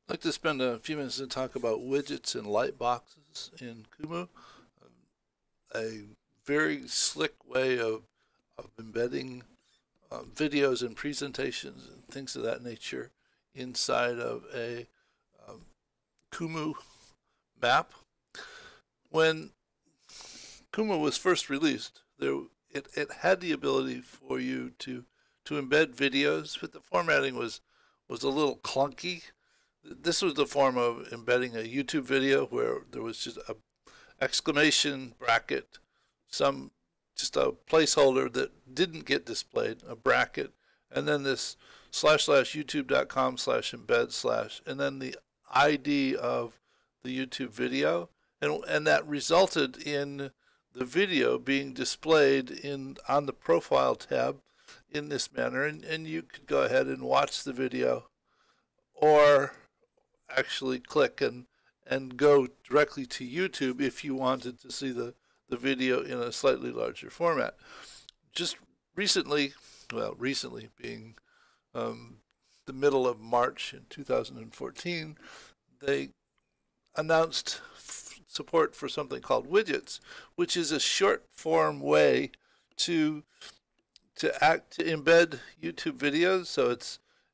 I'd like to spend a few minutes to talk about widgets and lightboxes in Kumu, a very slick way of embedding videos and presentations and things of that nature inside of a um, Kumu map. When Kumu was first released, it had the ability for you to embed videos, but the formatting was a little clunky. This was the form of embedding a YouTube video where there was just a exclamation bracket, some just a placeholder that didn't get displayed, a bracket, and then this /youtube.com/embed/ and then the ID of the YouTube video, and that resulted in the video being displayed in on the profile tab in this manner, and you could go ahead and watch the video or actually click and go directly to YouTube if you wanted to see the video in a slightly larger format. Just recently, well, recently being um, the middle of March in 2014, they announced support for something called Widgets, which is a short form way to to embed YouTube videos. So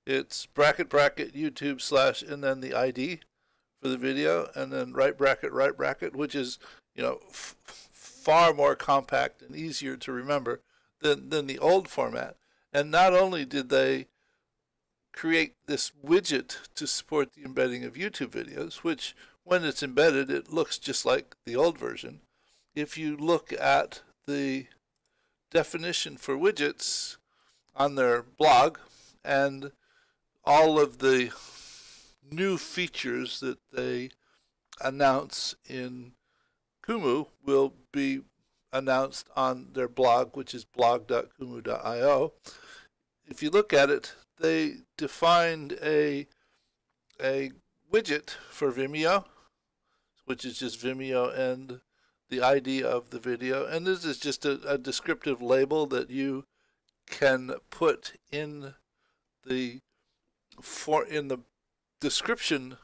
it's bracket bracket YouTube slash and then the ID for the video, and then right bracket, which is far more compact and easier to remember than the old format. And not only did they create this widget to support the embedding of YouTube videos, which when it's embedded, it looks just like the old version. If you look at the definition for widgets on their blog and all of the new features that they announce in Kumu will be announced on their blog, which is blog.kumu.io. If you look at it, they defined a widget for Vimeo, which is just Vimeo and the ID of the video. And this is just a descriptive label that you can put in the description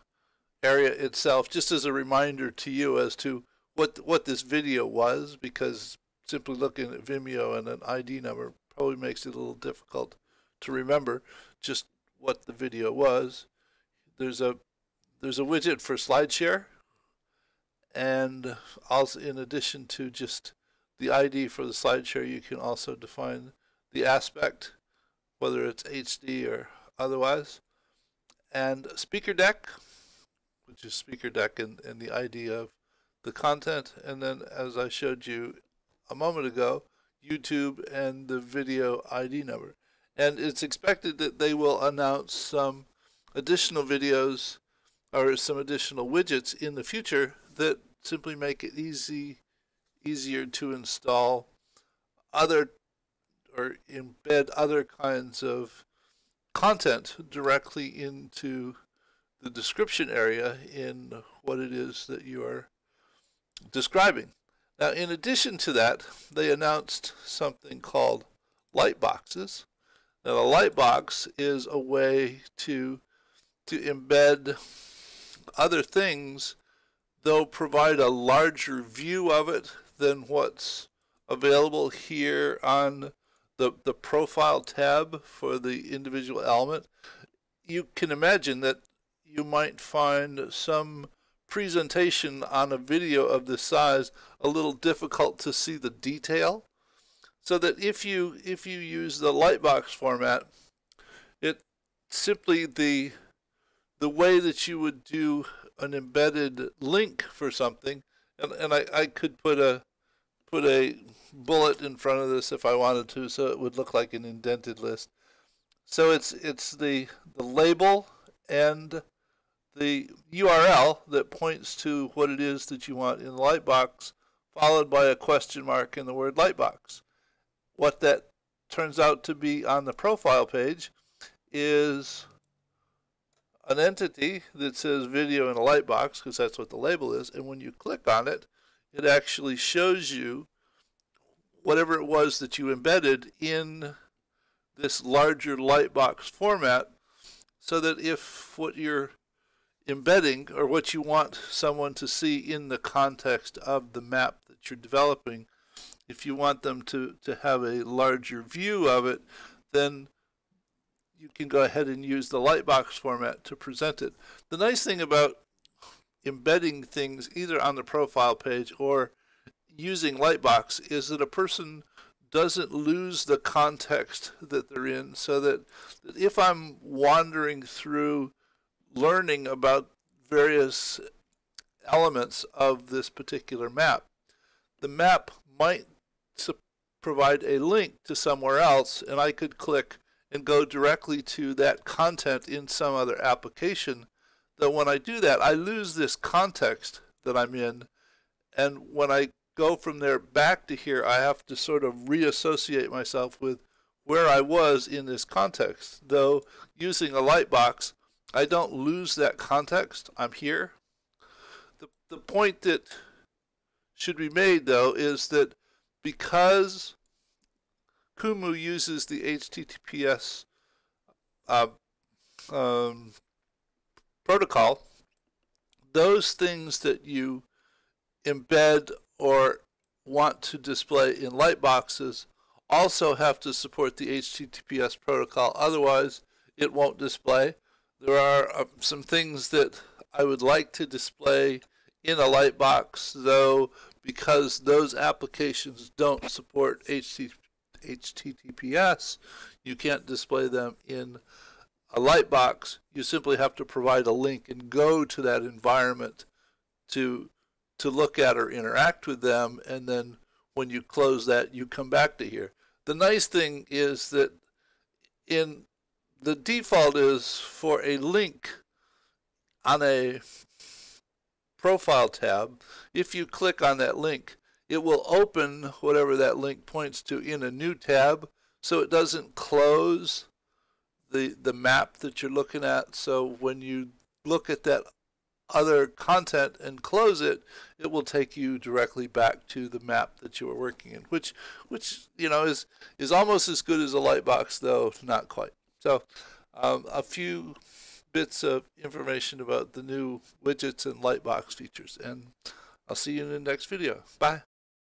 area itself, just as a reminder to you as to what this video was, because simply looking at Vimeo and an ID number probably makes it a little difficult to remember just what the video was. There's a widget for SlideShare, and also in addition to just the ID for the SlideShare, you can also define the aspect, whether it's HD or otherwise, and Speaker Deck, which is Speaker Deck and the ID of the content, and then as I showed you a moment ago, YouTube and the video ID number. And it's expected that they will announce some additional videos or some additional widgets in the future that simply make it easier to install other or embed other kinds of content directly into the description area in what it is that you are describing. Now, in addition to that, they announced something called Lightboxes. Now, a lightbox is a way to embed other things, though provide a larger view of it than what's available here on the profile tab for the individual element. You can imagine that you might find some presentation on a video of this size a little difficult to see the detail, so that if you use the lightbox format, it simply the way that you would do an embedded link for something, and I could put a bullet in front of this if I wanted to, so it would look like an indented list. So it's the label and the URL that points to what it is that you want in the lightbox, followed by a question mark in the word lightbox. What that turns out to be on the profile page is an entity that says video in a lightbox, because that's what the label is, and when you click on it, it actually shows you whatever it was that you embedded in this larger lightbox format, so that if embedding, or what you want someone to see in the context of the map that you're developing, if you want them to have a larger view of it, then you can go ahead and use the Lightbox format to present it. The nice thing about embedding things either on the profile page or using Lightbox is that a person doesn't lose the context that they're in, so that if I'm wandering through learning about various elements of this particular map, the map might provide a link to somewhere else, and I could click and go directly to that content in some other application. Though when I do that, I lose this context that I'm in, and when I go from there back to here, I have to sort of reassociate myself with where I was in this context. Though using a Lightbox, I don't lose that context. I'm here. The point that should be made, though, is that because Kumu uses the HTTPS protocol, those things that you embed or want to display in Lightboxes also have to support the HTTPS protocol. Otherwise, it won't display. There are some things that I would like to display in a Lightbox, though, because those applications don't support HTTPS, you can't display them in a Lightbox. You simply have to provide a link and go to that environment to look at or interact with them, and then when you close that, you come back to here. The nice thing is that in the default is for a link on a profile tab. If you click on that link, it will open whatever that link points to in a new tab, so it doesn't close the map that you're looking at. So when you look at that other content and close it, it will take you directly back to the map that you were working in, which you know is almost as good as a Lightbox, though not quite. So a few bits of information about the new widgets and Lightbox features, and I'll see you in the next video. Bye.